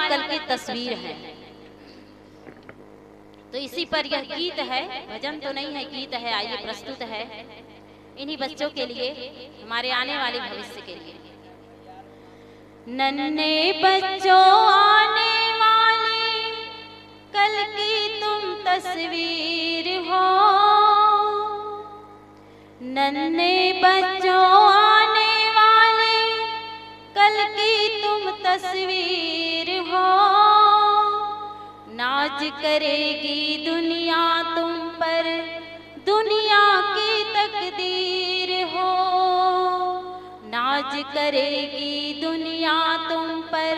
कल की तस्वीर है। तो इसी पर यह गीत है, भजन तो नहीं है, गीत है। आइए प्रस्तुत है इन्हीं बच्चों के लिए, हमारे आने वाले भविष्य के लिए। नन्हे बच्चों आने वाले कल की तुम तस्वीर हो, नन्हे बच्चों आने वाले कल की तुम तस्वीर हो। नाज करेगी दुनिया तुम पर, दुनिया की तकदीर हो। नाज करेगी दुनिया तुम पर,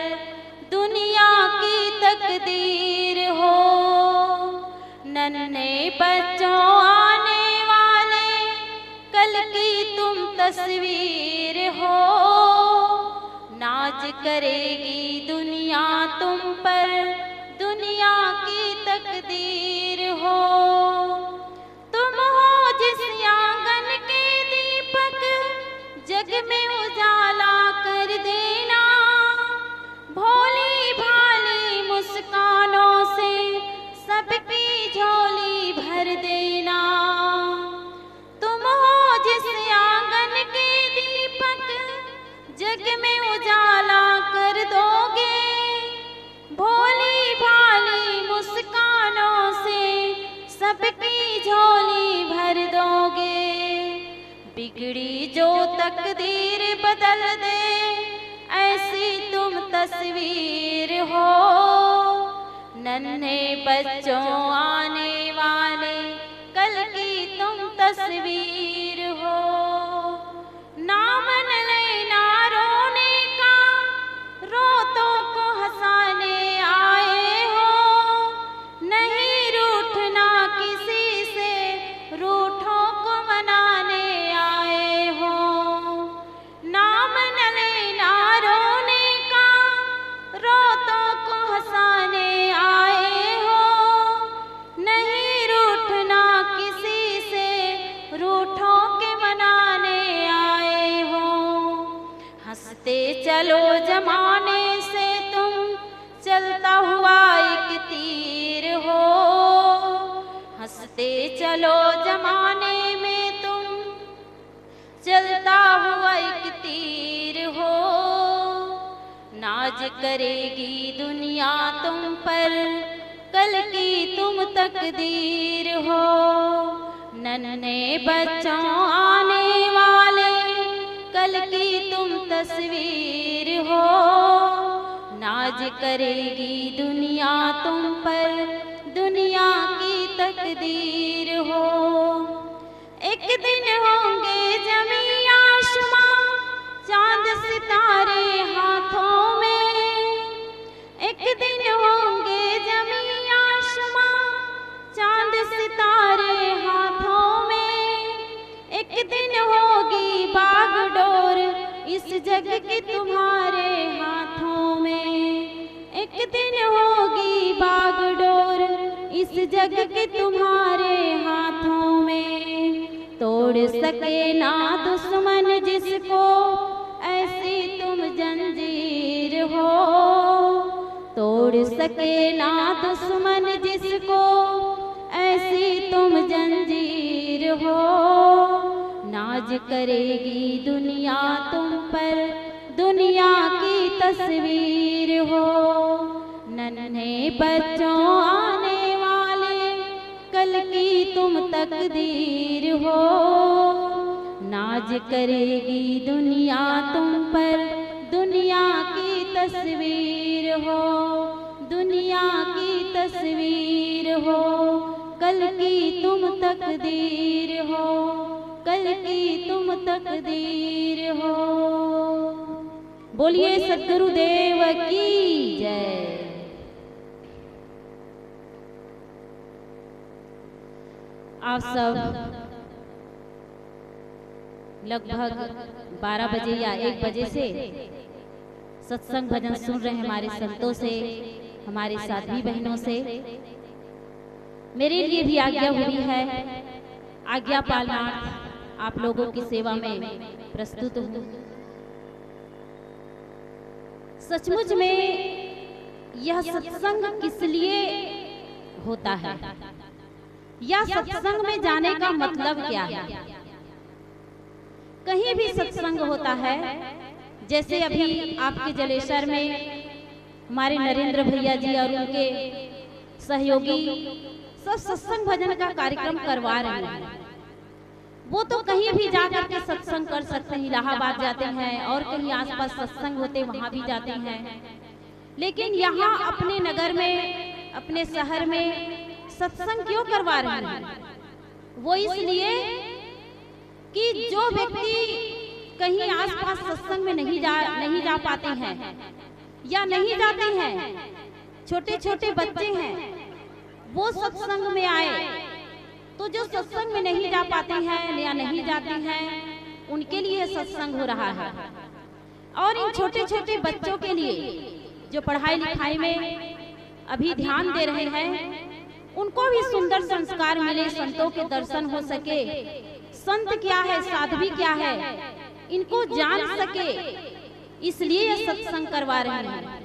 दुनिया की तकदीर हो। नन्हे बच्चों आने वाले कल की तुम तस्वीर हो। नाज करेगी दुनिया तुम पर, दुनिया की तकदीर हो। तुम हो जिस आंगन के दीपक, जग में उजाला कर देना। भोली भाली मुस्कानों से सबकी झोली भर देना। तुम हो जिस आंगन के दीपक, जग में उजाला कर दोगे। भोली भाली मुस्कानों से सबकी झोली भर दोगे। बिगड़ी जो तकदीर बदल दे, ऐसी तुम तस्वीर हो। नन्हे बच्चों आने वाले कल की तुम तस्वीर हो। ना मन लेना रोने का, रोतों को हंसाने आए हो। नहीं रूठना किसी से, रूठों को मनाने आए हो। ना मन लेना रोने का, रोतों को हंसाने आए हो। नहीं रूठना किसी से, रूठों के मनाने आए हो। हंसते चलो जमाने से तुम, चलता हुआ एक तीर हो। हंसते चलो जमाने में तुम, चलता हुआ एक तीर हो। नाज करेगी दुनिया तुम पर, कल की तुम तकदीर हो। नन्हे बच्चों आने वाले कल की तुम तस्वीर हो। नाज करेगी दुनिया तुम पर, दुनिया की तकदीर हो। एक दिन होंगे जमी आसमां, चांद सितारे हाथों में। एक दिन होंगे जमी आसमां, चांद सितारे हाथों में। एक दिन होगी बागडोर इस जग की तुम्हारे हाथों में। एक दिन होगी बागडोर इस जग की तुम्हारे हाथों में। तोड़ सके ना दुश्मन जिसको, ऐसी तुम जंजीर हो। तोड़ सके ना दुश्मन जिसको, ऐसी तुम जंजीर हो। नाज करेगी दुनिया तुम पर, दुनिया की तस्वीर हो। नन्हे बच्चों आने वाले कल की तुम तकदीर हो। नाज करेगी दुनिया तुम पर, दुनिया की तस्वीर हो। दुनिया की तस्वीर हो, कल की तुम तकदीर हो। कल की तुम तकदीर हो। बोलिए सद्गुरुदेव की जय। आप सब लगभग 12 बजे या 1 बजे से सत्संग भजन सुन रहे हैं हमारे संतों से, हमारे साथी बहनों से। मेरे लिए भी आज्ञा हुई है, आज्ञा पालना आप लोगों की सेवा में प्रस्तुत हूँ। सचमुच में यह सत्संग किस लिए होता है या सत्संग में जाने का मतलब क्या है। कहीं भी सत्संग होता है, जैसे अभी आपके जलेसर में हमारे नरेंद्र भैया जी और उनके सहयोगी सब सत्संग भजन का कार्यक्रम करवा रहे हैं। वो तो कहीं भी जाकर के सत्संग कर सकते हैं, इलाहाबाद जाते हैं और कहीं आसपास सत्संग होते वहां भी जाते हैं, लेकिन यहाँ अपने नगर में, अपने शहर में सत्संग क्यों करवा रहे हैं? वो इसलिए कि जो व्यक्ति कहीं आसपास सत्संग में नहीं जा पाते हैं या नहीं जाते हैं, छोटे छोटे बच्चे हैं, वो सत्संग में आए तो जो सत्संग में नहीं जा पाते हैं या नहीं जाते हैं, उनके लिए सत्संग हो रहा है। और इन छोटे छोटे बच्चों के लिए जो पढ़ाई लिखाई में अभी ध्यान दे रहे हैं, उनको भी सुंदर संस्कार मिले, संतों के दर्शन हो सके, संत क्या है, साध्वी क्या है, इनको जान सके, इसलिए ये सत्संग करवा रहे हैं।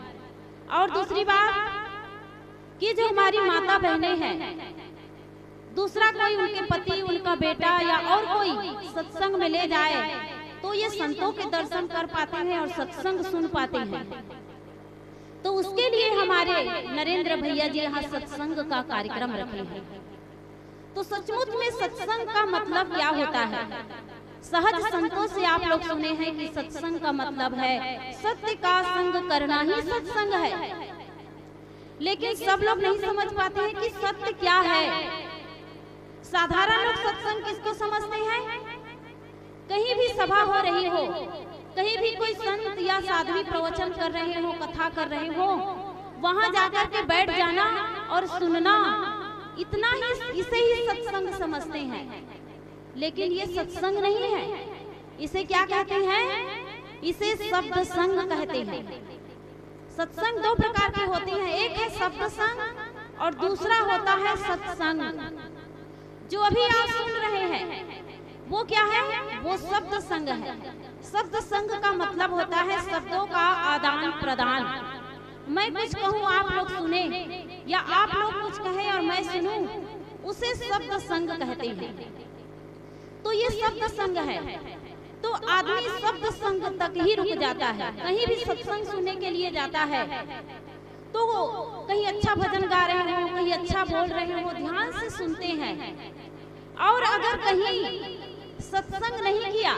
और दूसरी बात कि जो हमारी माता बहनें हैं, दूसरा कोई उनके पति, उनका बेटा या और कोई सत्संग में ले जाए तो ये संतों के दर्शन कर पाते हैं और सत्संग सुन पाते हैं। तो उसके लिए हमारे नरेंद्र भैया जी यहाँ सत्संग का कार्यक्रम रखे हैं। तो सचमुच में सत्संग का मतलब क्या होता है? सहज संतों से आप लोग सुने हैं कि सत्संग का मतलब है सत्य का संग करना ही सत्संग है। लेकिन सब लोग नहीं समझ पाते हैं कि सत्य क्या है। साधारण लोग सत्संग किसको समझते हैं? कहीं भी सभा हो रही हो, कहीं भी कोई संत या साध्वी प्रवचन कर रहे हो, कथा कर रहे हो, वहां जाकर के बैठ जाना और सुनना, इतना ही, इसे ही सत्संग समझते हैं। लेकिन ये सत्संग नहीं है। इसे क्या कहते हैं? इसे शब्द संग कहते हैं। सत्संग दो प्रकार के होते हैं, एक है शब्द संग और दूसरा होता है सत्संग। जो अभी आप सुन रहे हैं वो क्या है? वो शब्द संग है। शब्द संग का मतलब होता है शब्दों का आदान प्रदान। मैं कुछ कहूँ, आप लोग सुने, या आप लोग कुछ कहे और मैं सुनूं, उसे शब्द संग कहते हैं। तो ये शब्द संग है। तो आदमी शब्द संग तक ही रुक जाता है। कहीं भी सत्संग सुनने के लिए जाता है तो कहीं अच्छा भजन गा रहे हो, कहीं अच्छा बोल रहे हो, ध्यान से सुनते हैं। और अगर कहीं सत्संग नहीं किया,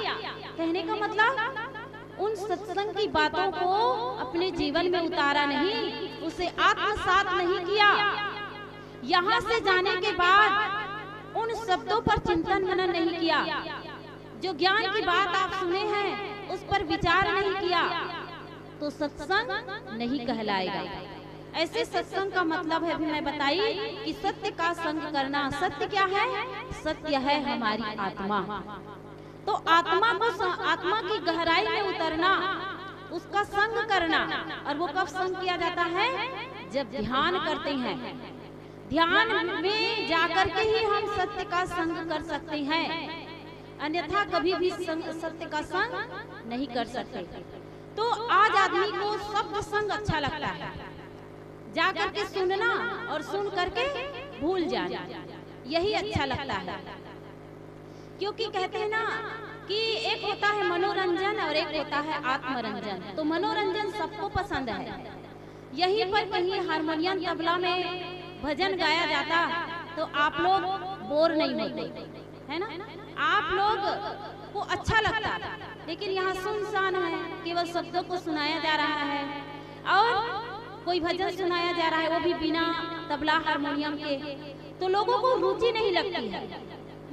कहने का मतलब उन सत्संग की बातों को अपने जीवन में उतारा नहीं, उसे आत्मसात नहीं किया, यहाँ से जाने के बाद उन शब्दों पर चिंतन मनन नहीं किया, जो ज्ञान की बात आप सुने हैं उस पर विचार नहीं किया, तो सत्संग नहीं कहलाएगा। ऐसे सत्संग का मतलब है, अभी मैं बताई कि सत्य का संग करना। सत्य क्या है? सत्य है हमारी आत्मा। तो आत्मा को, आत्मा की गहराई में उतरना, उसका संग करना। और वो कब संग किया जाता है? जब ध्यान करते हैं। ध्यान में जाकर के ही हम सत्य का संग कर सकते हैं, अन्यथा कभी भी सत्य का संग नहीं कर सकते। तो आज आदमी को शब्द संग अच्छा लगता है, जाकर के सुनना और सुन करके भूल जाना, यही अच्छा लगता है। क्योंकि कहते हैं ना कि एक होता है मनोरंजन और एक होता है आत्मरंजन। तो मनोरंजन सबको पसंद है। यहीं पर कहीं हारमोनियम तबला में भजन गाया जाता तो आप लोग बोर नहीं होते, है ना? आप लोग को अच्छा लगता। लेकिन यहाँ सुनसान है, केवल शब्दों को सुनाया जा रहा है और कोई भजन सुनाया जा रहा है, वो भी बिना तबला हारमोनियम के, तो लोगों को रुचि नहीं लगती है,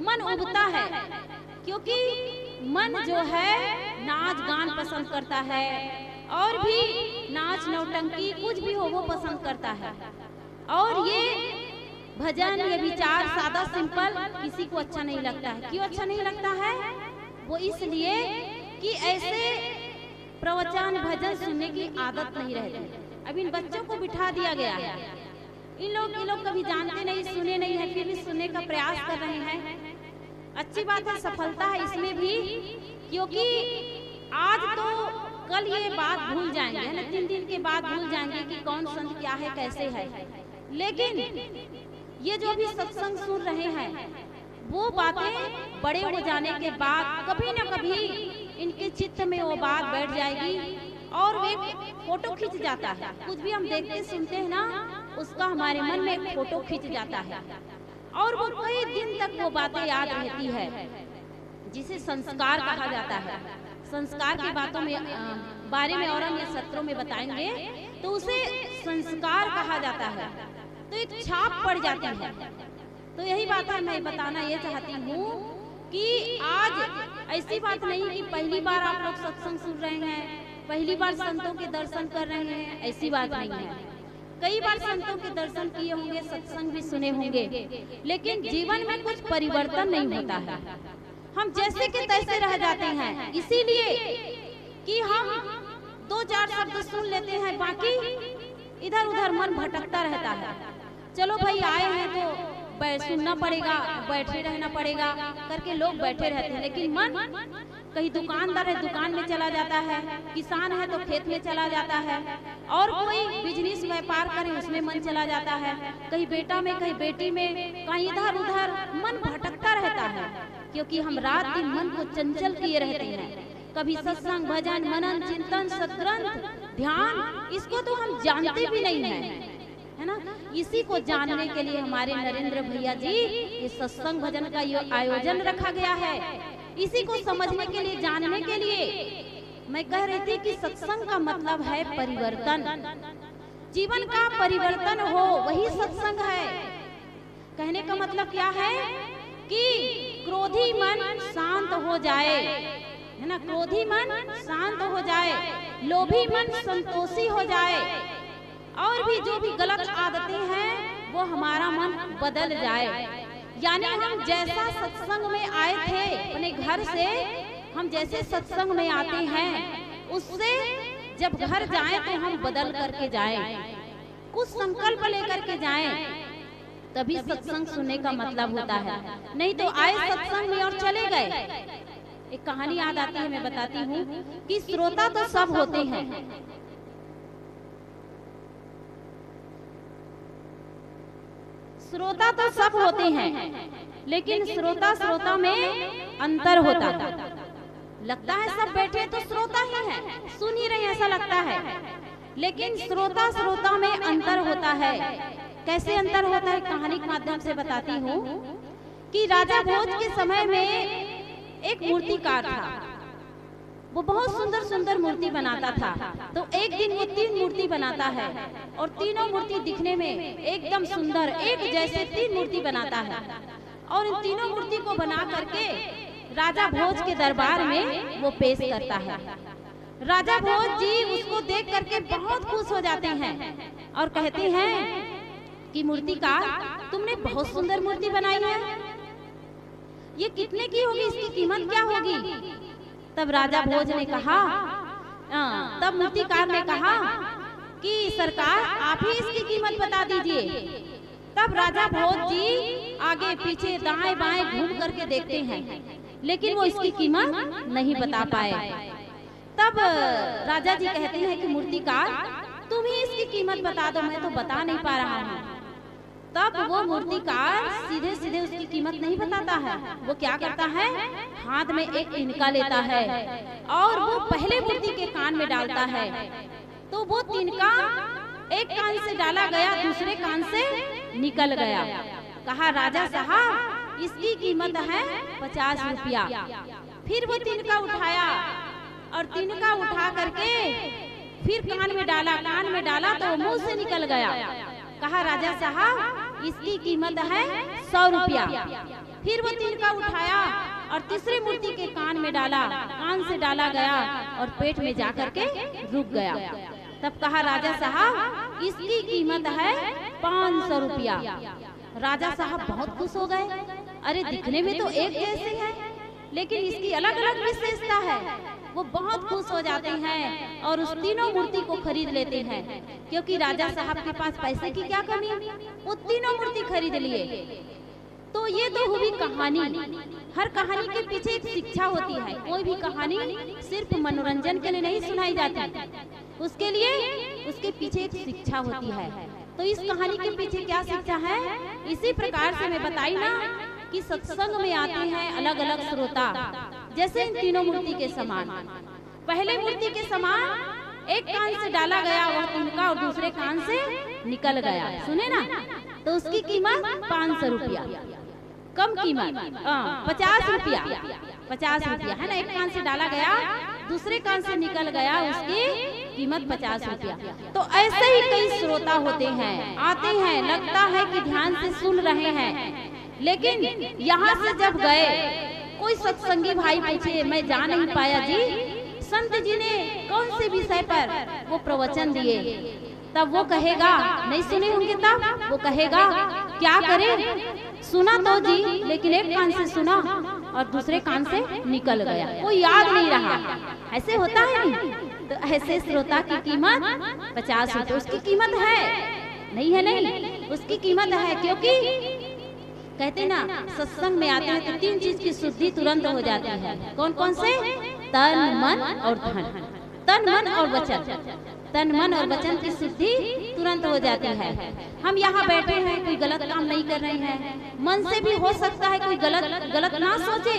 मन उबता है। क्योंकि मन जो है नाच गान पसंद करता है, और भी नाच नौटंकी कुछ भी हो वो पसंद करता है। और ये भजन, ये विचार सादा सिंपल किसी को अच्छा नहीं लगता है। क्यों अच्छा नहीं लगता है? वो इसलिए कि ऐसे प्रवचन भजन सुनने की आदत नहीं रहती। अब इन बच्चों को बिठा दिया गया है, इन लोग कभी जानते नहीं, सुने नहीं है, फिर भी सुनने का प्रयास कर रहे हैं। अच्छी बात है, सफलता है इसमें भी, क्योंकि आज तो कल ये बात भूल जाएंगे, है ना, 3 दिन के बाद भूल जाएंगे कि कौन संत क्या है, कैसे है। लेकिन ये जो भी सत्संग सुन रहे हैं, वो बातें बड़े हो जाने के बाद कभी न कभी इनके चित्त में वो बात बैठ जाएगी और वे फोटो खींच जाता है। कुछ भी हम देखते सुनते हैं ना, उसका हमारे मन में एक फोटो खींच जाता है और वो कई दिन तक वो बातें याद रहती है, जिसे संस्कार कहा जाता है। संस्कार की बातों में बारे में और हम ये सत्रों में बताएंगे, तो उसे संस्कार कहा जाता है। तो एक छाप पड़ जाती है। तो यही बात है, मैं बताना ये चाहती हूँ कि आज ऐसी बात नहीं कि पहली बार आप लोग सत्संग सुन रहे हैं, पहली बार संतों के दर्शन कर रहे हैं, ऐसी बात नहीं है। कई बार संतों के दर्शन किए होंगे, सत्संग भी सुने होंगे, लेकिन जीवन में कुछ परिवर्तन नहीं होता है। हम जैसे के तैसे रह जाते हैं, इसीलिए कि हम 2-4 शब्द सुन लेते हैं, बाकी इधर उधर मन भटकता रहता है। चलो भाई आए हैं तो सुनना पड़ेगा, बैठे रहना पड़ेगा करके लोग बैठे रहते हैं, लेकिन मन कहीं दुकानदार है दुकान में चला जाता है, किसान है तो खेत में चला जाता है, और कोई बिजनेस व्यापार करे उसमें मन चला जाता है, कहीं बेटा में कहीं बेटी में, कहीं इधर उधर मन भटकता रहता है, क्योंकि हम रात दिन मन को चंचल किए रहते हैं। कभी सत्संग, भजन, मनन, चिंतन, सत्ग्रंथ, ध्यान, इसको तो हम जानते भी नहीं है ना। इसी को जानने के लिए हमारे नरेंद्र भैया जी ये सत्संग भजन का आयोजन रखा गया है। इसी को समझने के लिए, जानने के लिए मैं कह रही थी कि सत्संग का मतलब है परिवर्तन, जीवन का परिवर्तन हो, वही सत्संग है। कहने का मतलब क्या है कि क्रोधी मन शांत हो जाए, है ना, क्रोधी मन शांत हो जाए, लोभी मन संतोषी हो जाए, और भी जो भी गलत आदतें हैं वो हमारा मन बदल जाए। यानी हम जैसा सत्संग में आए थे अपने घर से, हम जैसे सत्संग में आते हैं, उससे जब घर जाएं तो हम बदल करके जाएं, कुछ संकल्प लेकर के जाएं, तभी सत्संग सुनने का मतलब होता है। नहीं तो आए सत्संग में और चले गए। एक कहानी याद आती है, मैं बताती हूँ कि श्रोता तो सब होते हैं, श्रोता तो सब होते हैं, लेकिन श्रोता में अंतर होता है। लगता है सब बैठे तो श्रोता ही है, सुन ही रहे ऐसा लगता है, लेकिन श्रोता में अंतर होता है। कैसे अंतर होता है, कहानी के माध्यम से बताती हूँ कि राजा भोज के समय में एक मूर्तिकार था, वो बहुत सुंदर सुंदर मूर्ति बनाता था। तो एक दिन वो 3 मूर्ति बनाता है और तीनों मूर्ति दिखने में एकदम सुंदर, एक जैसे 3 मूर्ति बनाता है, और इन तीनों मूर्ति को बना करके राजा भोज के दरबार में वो पेश करता है। राजा भोज जी उसको देख करके बहुत खुश हो जाते हैं और कहते हैं कि मूर्तिकार, तुमने बहुत सुंदर मूर्ति बनाई है, ये कितने की होगी, इसकी कीमत क्या होगी? तब राजा भोज ने कहा, तब मूर्तिकार ने कहा कि सरकार आप ही इसकी कीमत बता दीजिए। तब राजा भोज जी आगे पीछे दाएं बाएं घूम करके देखते हैं, लेकिन वो इसकी कीमत नहीं बता पाए। तब राजा जी कहते हैं कि मूर्तिकार तुम ही इसकी कीमत बता दो, मैं तो बता नहीं पा रहा हूँ। तब वो मूर्तिकार सीधे सीधे उसकी कीमत नहीं बताता है, वो क्या करता है, हाथ में एक तिनका लेता है और वो पहले मूर्ति के कान में डालता है। तो वो तिनका एक कान से डाला गया, दूसरे कान से निकल गया। कहा राजा साहब इसकी कीमत है 50 रुपया। फिर वो तिनका उठाया और तिनका उठा करके फिर कान में डाला तो मुंह से निकल गया। कहा राजा साहब इसकी कीमत है 100 रुपया। फिर वो तिनका उठाया और तीसरी मूर्ति के कान में डाला, कान से डाला गया और पेट में जाकर के रुक गया। तब कहा राजा साहब इसकी कीमत है 500 रुपया। राजा साहब बहुत खुश हो गए, अरे दिखने में तो एक जैसे है लेकिन इसकी अलग अलग विशेषता है। वो बहुत खुश हो जाते हैं और उस तीनों मूर्ति को खरीद लेते हैं, क्योंकि राजा साहब के पास पैसे की क्या कमी, वो तीनों मूर्ति खरीद लिए। तो ये तो हुई कहानी। हर कहानी के पीछे एक शिक्षा होती है। कोई भी कहानी सिर्फ मनोरंजन के लिए नहीं सुनाई जाती, उसके लिए उसके पीछे एक शिक्षा होती है। तो इस कहानी के पीछे क्या शिक्षा है, इसी प्रकार से मैं बताई ना कि सत्संग में आते हैं अलग अलग श्रोता, जैसे इन तीनों मूर्ति के समान। पहले मूर्ति के समान एक कान से डाला गया वह तिनका और दूसरे कान से निकल गया, सुने ना, तो उसकी कीमत 500 रुपया, कम कीमत 50 रुपया, 50 रुपया है ना। एक कान से डाला गया दूसरे कान से निकल गया, उसकी कीमत 50 रुपया। तो ऐसे ही कई श्रोता होते हैं, आते हैं, लगता है कि ध्यान से सुन रहे हैं, लेकिन यहाँ से जब गए कोई सत्संगी भाई पूछे मैं जा नहीं पाया जी, संत जी ने कौन से विषय पर वो प्रवचन दिए, तब वो कहेगा, नहीं सुने होंगे तब वो कहेगा क्या करे, सुना तो जी लेकिन एक कान से सुना और दूसरे कान से निकल गया, कोई याद नहीं रहा। ऐसे होता है नहीं? तो ऐसे श्रोता की कीमत 50 रुपये, उसकी कीमत है, नहीं है नहीं, उसकी कीमत है। क्योंकि कहते ना सत्संग में आते हैं तो 3 चीज की शुद्धि तुरंत हो जाती है। कौन कौन से? तन मन और धन, तन मन और वचन, तन मन और वचन की शुद्धि तुरंत हो जाती है। हम यहाँ बैठे हैं, कोई गलत काम नहीं कर रहे हैं, मन से भी हो सकता है कोई गलत ना सोचे,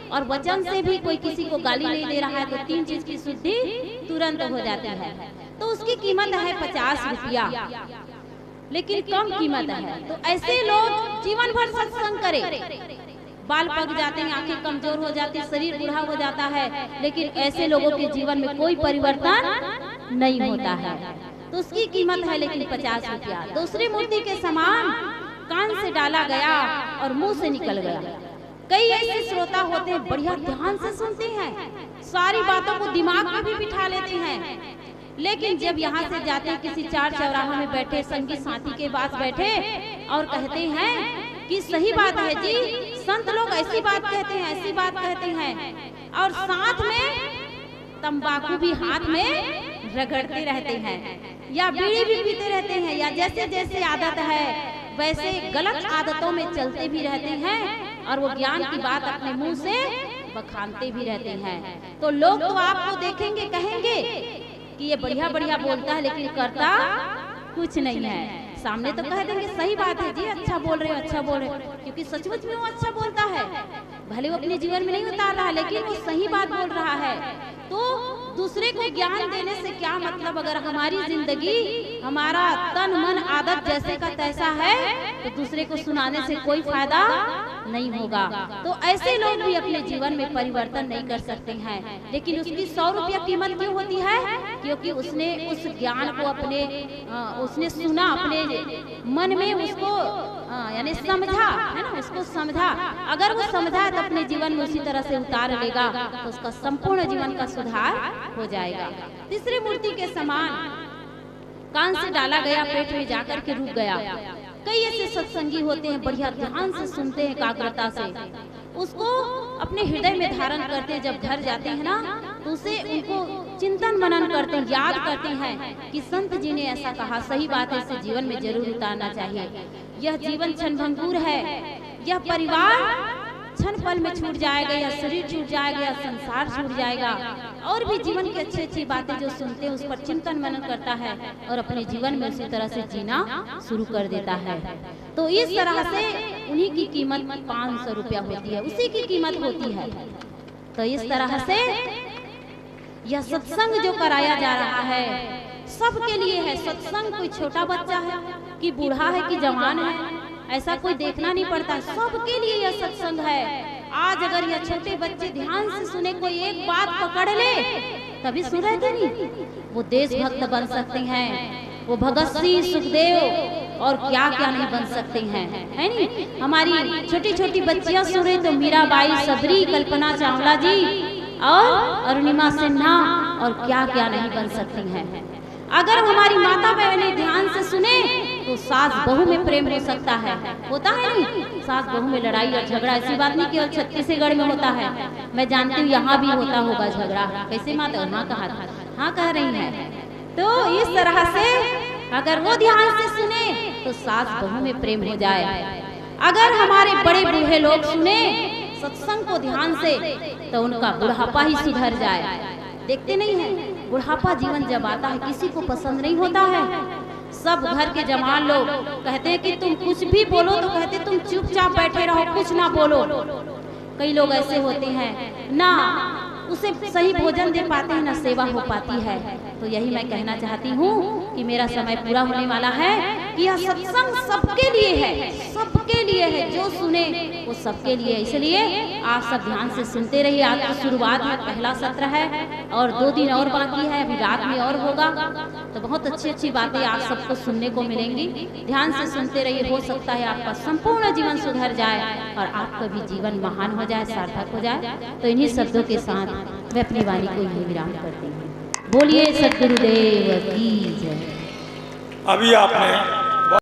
और वचन से भी कोई किसी को गाली नहीं दे रहा है, तो 3 चीज की शुद्धि तुरंत हो जाती है। तो उसकी कीमत है 50 रुपया, लेकिन कम कीमत है। तो ऐसे लोग जीवन भर सत्संग करें, बाल पक जाते हैं, आंखें कमजोर हो जाती है, शरीर बूढ़ा हो जाता है, लेकिन ऐसे लोगों के जीवन में कोई परिवर्तन नहीं होता है। तो उसकी कीमत है लेकिन 50 रुपया। दूसरी मूर्ति के समान कान से डाला गया और मुंह से निकल गया। कई ऐसे श्रोता होते हैं, बढ़िया ध्यान से सुनते हैं, सारी बातों को दिमाग में भी बिठा लेते हैं, लेकिन जब यहाँ से जाते हैं किसी चार चौराहा में बैठे संगी साथी के पास बैठे और कहते हैं कि सही बात है जी, संत लोग ऐसी बात कहते हैं, ऐसी बात कहते हैं, और साथ में तंबाकू भी हाथ में रगड़ते रहते हैं, या बीड़ी भी पीते रहते हैं, या जैसे जैसे आदत है वैसे गलत आदतों में चलते भी रहते हैं, और वो ज्ञान की बात अपने मुंह से बखानते भी रहते हैं। तो लोग तो आपको देखेंगे, कहेंगे कि ये बढ़िया बढ़िया बोलता है लेकिन करता कुछ नहीं है। सामने तो कह देंगे सही बात है जी, अच्छा बोल रहे हो, अच्छा बोल रहे हो, क्योंकि सचमुच में वो अच्छा बोलता है, भले वो अपने जीवन में नहीं उतार रहा लेकिन वो सही बात बोल रहा है। तो दूसरे को ज्ञान देने से क्या मतलब, अगर हमारी जिंदगी, हमारा तन मन आदत जैसे का तैसा है तो दूसरे को सुनाने से कोई फायदा नहीं होगा। तो ऐसे लोग भी अपने जीवन में परिवर्तन नहीं कर सकते हैं। लेकिन उसकी 100 रुपया कीमत क्यों होती है? क्योंकि उसने उस ज्ञान को अपने उसने सुना, अपने मन में उसको यानी समझा, है ना, उसको समझा। अगर वो समझा तो अपने जीवन में उसी तरह से उतार लेगा तो उसका संपूर्ण जीवन का सुधार हो जाएगा। तीसरी मूर्ति के समान कान से डाला गया, पेट में जाकर के रुक गया। कई ऐसे सत्संगी होते हैं, बढ़िया ध्यान से सुनते हैं, एकाग्रता से उसको अपने हृदय में धारण करते हैं। जब घर जाते हैं ना तो उसे उनको चिंतन मनन करते हैं, याद करते हैं कि संत जी ने ऐसा कहा, सही बात है, इसे जीवन में जरूर उतारना चाहिए। यह जीवन क्षणभंगुर है, यह परिवार क्षण पल में छूट जाएगा, या शरीर छूट जाएगा, या संसार छूट जाएगा। और भी जीवन की अच्छी अच्छी बातें जो सुनते हैं उस पर चिंतन मनन करता है और अपने जीवन में उसी तरह से जीना शुरू कर देता है। तो इस तरह से उन्हीं की कीमत 500 रुपया होती है, उसी की कीमत होती है। तो इस तरह से यह सत्संग जो कराया जा रहा है सबके लिए है। सत्संग कोई छोटा बच्चा है कि बूढ़ा है कि जवान है, ऐसा कोई देखना नहीं पड़ता, सबके लिए यह सत्संग है। आज अगर यह छोटे बच्चे ध्यान से सुने, कोई एक बात पकड़ ले, तभी सुन रहे थे नहीं, वो देशभक्त बन सकते हैं, वो भगत सिंह, सुखदेव और क्या क्या नहीं बन सकते हैं, है नहीं। हमारी छोटी छोटी बच्चियां सुन रही तो मीराबाई, सबरी, कल्पना चावला जी और अरुणिमा सिन्हा और क्या क्या नहीं बन सकती हैं। अगर हमारी माता बहनें ध्यान से सुने तो सास बहू में प्रेम हो सकता है, होता है नहीं, सास बहू में लड़ाई और झगड़ा, ऐसी बात नहीं केवल छत्तीसगढ़ में होता है, मैं जानती हूँ यहाँ भी होता होगा झगड़ा। कैसे माता? हाँ कहा था, हाँ कह रही है। तो इस तरह से अगर वो ध्यान से सुने तो सास बहू में प्रेम हो जाए। अगर हमारे बड़े बूढ़े लोग सुने सत्संग को ध्यान से तो उनका बुढ़ापा ही सुधर जाए। देखते नहीं है, बुढ़ापा जीवन जब आता है किसी को पसंद नहीं होता है। सब घर के जवान लोग कहते हैं कि तुम कुछ भी बोलो तो कहते तुम चुपचाप बैठे रहो, कुछ ना बोलो। कई लोग ऐसे होते हैं ना उसे सही भोजन दे पाते हैं, ना सेवा हो पाती है। तो यही मैं कहना चाहती हूँ कि मेरा समय पूरा होने वाला है कि यह सत्संग सबके लिए है, सबके लिए है। जो सुने वो सबके लिए, इसलिए आप सब ध्यान से सुनते रहिए। आज तो शुरुआत में पहला सत्र है और 2 दिन और बाकी है, अभी रात में और होगा। तो बहुत अच्छी अच्छी बातें आप सबको सुनने को मिलेंगी। ध्यान से सुनते रहिए, हो सकता है आपका संपूर्ण जीवन सुधर जाए और आपका भी जीवन महान हो जाए, सार्थक हो जाए। तो इन्हीं शब्दों के साथ मैं अपनी वाणी को यही विराम करती हूँ। बोलिए सद्गुरुदेव की जय। अभी आपने